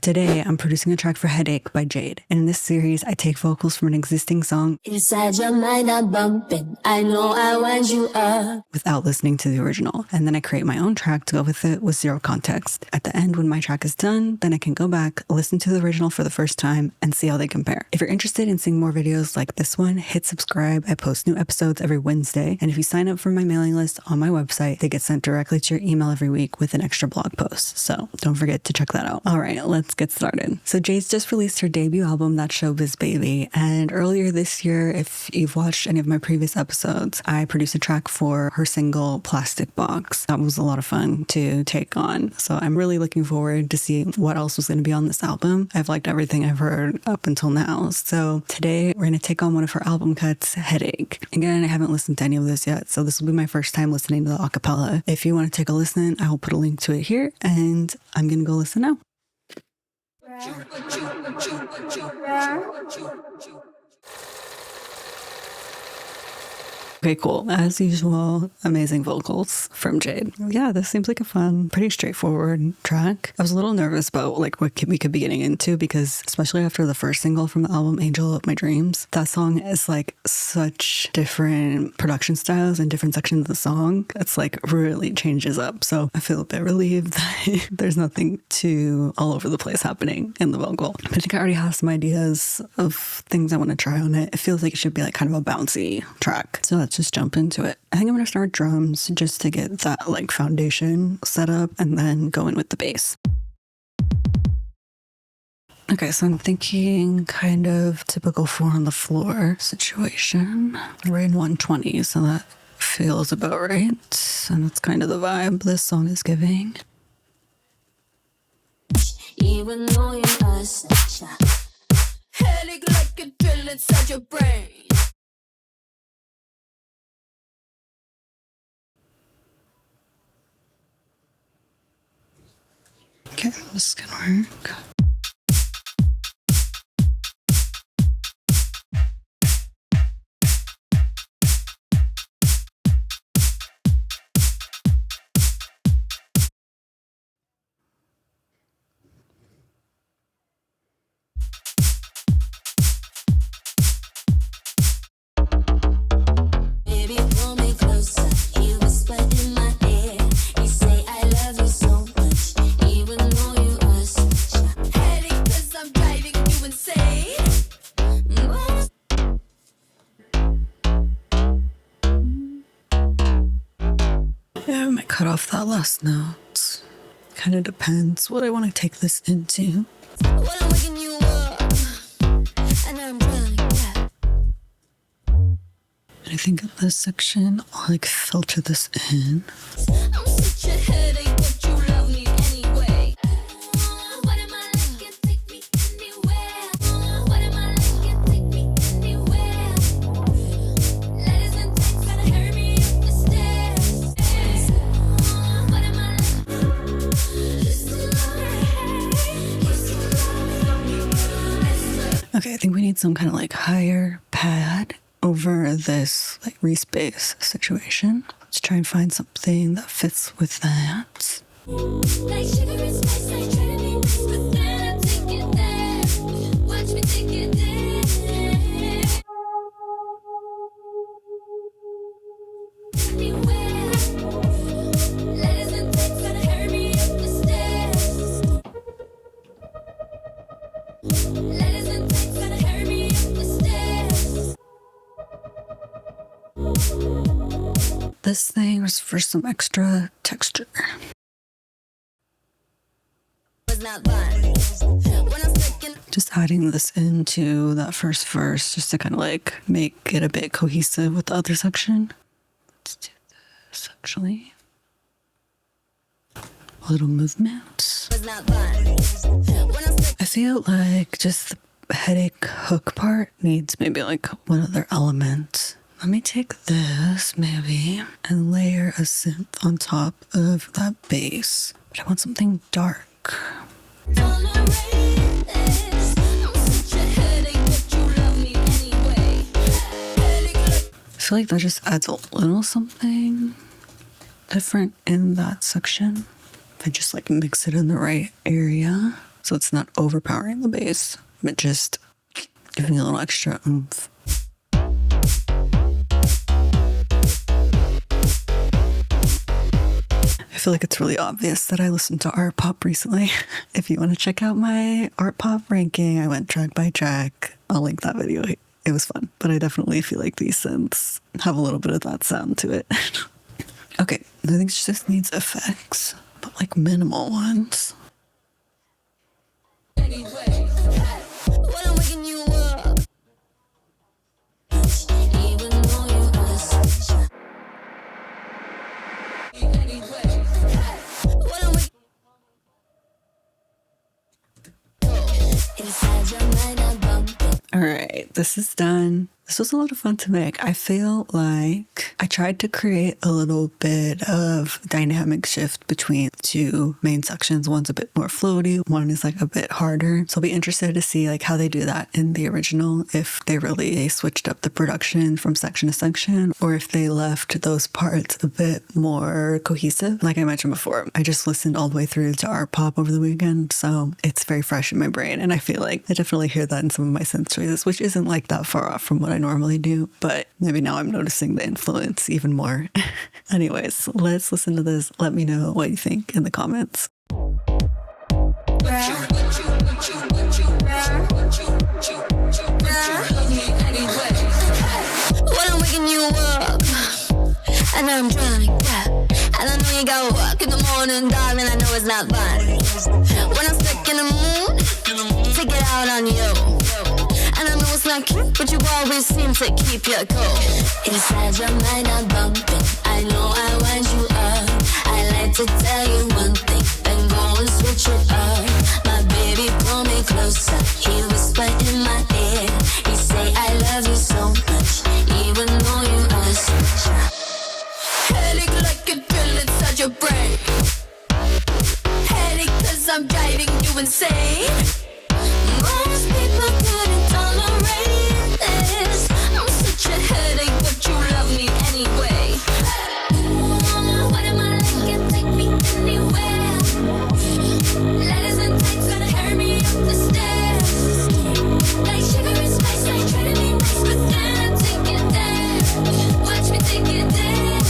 Today, I'm producing a track for Headache by Jade. And in this series, I take vocals from an existing song inside your mind I'm bumping. I know I wind you up without listening to the original. And then I create my own track to go with it with zero context. At the end, when my track is done, then I can go back, listen to the original for the first time, and see how they compare. If you're interested in seeing more videos like this one, hit subscribe. I post new episodes every Wednesday. And if you sign up for my mailing list on my website, they get sent directly to your email every week with an extra blog post. So don't forget to check that out. All right, let's get started. So Jade's just released her debut album, that's Showbiz Baby. And earlier this year, if you've watched any of my previous episodes, I produced a track for her single Plastic Box. That was a lot of fun to take on. So I'm really looking forward to see what else was going to be on this album. I've liked everything I've heard up until now. So today we're going to take on one of her album cuts, Headache. Again, I haven't listened to any of this yet, so this will be my first time listening to the acapella. If you want to take a listen, I will put a link to it here, and I'm going to go listen now. Okay, cool. As usual, amazing vocals from Jade. Yeah, this seems like a fun, pretty straightforward track. I was a little nervous about like what we could be getting into because especially after the first single from the album, Angel of My Dreams, that song is like such different production styles and different sections of the song. It's like really changes up. So I feel a bit relieved that there's nothing too all over the place happening in the vocal. But I think I already have some ideas of things I want to try on it. It feels like it should be like kind of a bouncy track. So let's just jump into it. I think I'm going to start drums just to get that like foundation set up and then go in with the bass. Okay, so I'm thinking kind of typical 4 on the floor situation. We're in 120, so that feels about right. And that's kind of the vibe this song is giving. even though you are such a headache like a drill inside your brain. Okay, this is gonna work. Yeah, I might cut off that last note. Kind of depends what I want to take this into. I think in this section, I'll like filter this in. I'm such a headache, but you love me anyway. What am I like? Take me anywhere. What am I like? Take me anywhere. Letters and texts gotta hurry me up the stairs. What am I like? Okay, I think we need some kind of like higher pad over this like Reese bass situation. Let's try and find something that fits with that. Like sugar and spice, I try to be nice, but then I take it there. Watch me take it there. Anywhere. Letters and texts gotta hurry me up the stairs. Letters and texts gotta hurry me up the stairs. This thing was for some extra texture. Was not fun. When I'm sticking. Just adding this into that first verse just to kind of like make it a bit cohesive with the other section. Let's do this actually. A little movement. Was not fun. When I'm sticking. I feel like just the headache hook part needs maybe like one other element. Let me take this maybe and layer a synth on top of that bass. But I want something dark. Tolerate this. I'm such a headache, but you love me anyway. Headache like I feel like that just adds a little something different in that section. If I just like mix it in the right area. So it's not overpowering the bass, but just giving a little extra oomph. I feel like it's really obvious that I listened to art pop recently. If you want to check out my art pop ranking, I went track by track. I'll link that video. It was fun, but I definitely feel like these synths have a little bit of that sound to it. Okay, I think it just needs effects, but like minimal ones. Anyway, when I'm waking you up, even though you ask. Anyway, when I'm waking inside your mind, I'm bumping. All right, this is done. This was a lot of fun to make. I feel like I tried to create a little bit of dynamic shift between two main sections. One's a bit more floaty, one is like a bit harder. So I'll be interested to see like how they do that in the original, if they really switched up the production from section to section, or if they left those parts a bit more cohesive. Like I mentioned before, I just listened all the way through to art pop over the weekend, so it's very fresh in my brain, and I feel like I definitely hear that in some of my synth choices, which isn't like that far off from what I normally do, but maybe now I'm noticing the influence even more. Anyways, let's listen to this. Let me know what you think in the comments. When I'm waking you up, and I'm drunk, yeah. And I know you got work in the morning, darling, I know it's not fun. When I'm stuck in the mood, take it out on you. And I know it's not cute, but you always seem to keep your cool. Inside your mind, I'm bumping. I know I wind you up. I like to tell you one thing, then go and switch it up. My baby, pull me closer. He whisper in my ear. He say I love you so much, even though you are such a headache, like a drill inside your brain. Headache, cause I'm driving you insane. Most people couldn't tolerate this. I'm such a headache, but you love me anyway. What am I like? Can take me anywhere. Letters and texts gonna carry me up the stairs. Like sugar and spice, like trying to be nice, but then I take it there. Watch me take it there.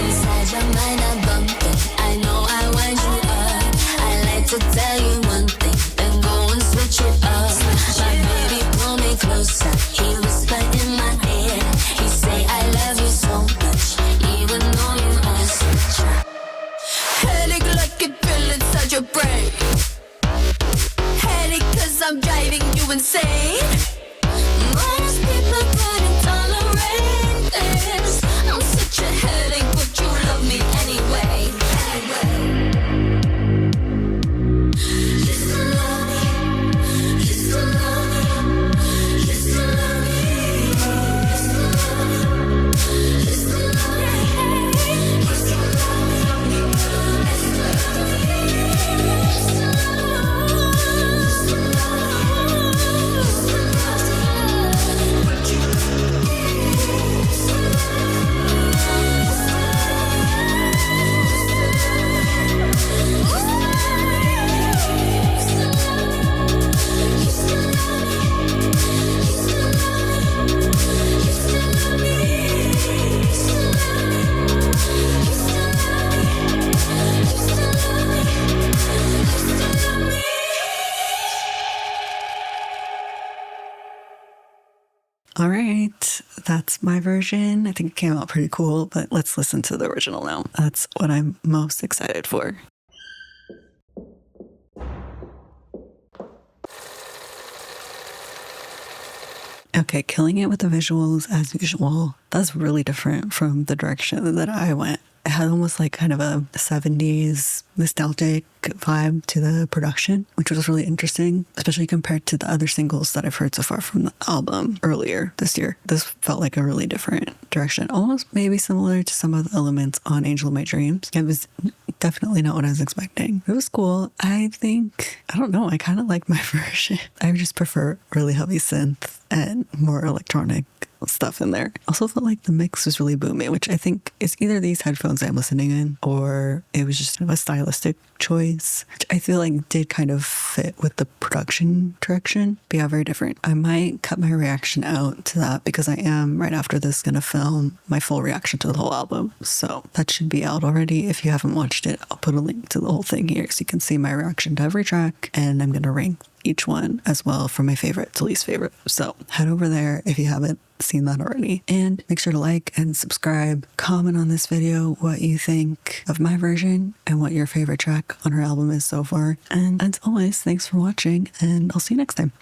Inside your mind, I'm bumping. I know I wind you up. I like to tell you one thing, then go and switch it up. My baby, pull me closer. He whisper in my ear. He say I love you so much, even though you are such a headache, like a drill inside your brain. Headache, cause I'm driving you insane. Most people couldn't tolerate this. I'm such a headache, but you love me anyway. Just to love me, just to love me, just to love me, just to love me, just to love me, just to love me, All right, that's my version. I think it came out pretty cool, but let's listen to the original now. That's what I'm most excited for. Okay, killing it with the visuals as usual. That's really different from the direction that I went. It had almost like kind of a 70s nostalgic vibe to the production, which was really interesting, especially compared to the other singles that I've heard so far from the album earlier this year. This felt like a really different direction, almost maybe similar to some of the elements on Angel of My Dreams. It was definitely not what I was expecting. It was cool. I think, I don't know, I kind of like my version. I just prefer really heavy synth and more electronic stuff in there. Also felt like the mix was really boomy, which I think is either these headphones I'm listening in or it was just a stylistic choice, which I feel like did kind of fit with the production direction, but yeah, very different. I might cut my reaction out to that because I am right after this gonna film my full reaction to the whole album. So that should be out already. If you haven't watched it, I'll put a link to the whole thing here so you can see my reaction to every track, and I'm gonna rank each one as well from my favorite to least favorite. So head over there if you haven't seen that already, and make sure to like and subscribe. Comment on this video what you think of my version and what your favorite track on her album is so far. And as always, thanks for watching, and I'll see you next time.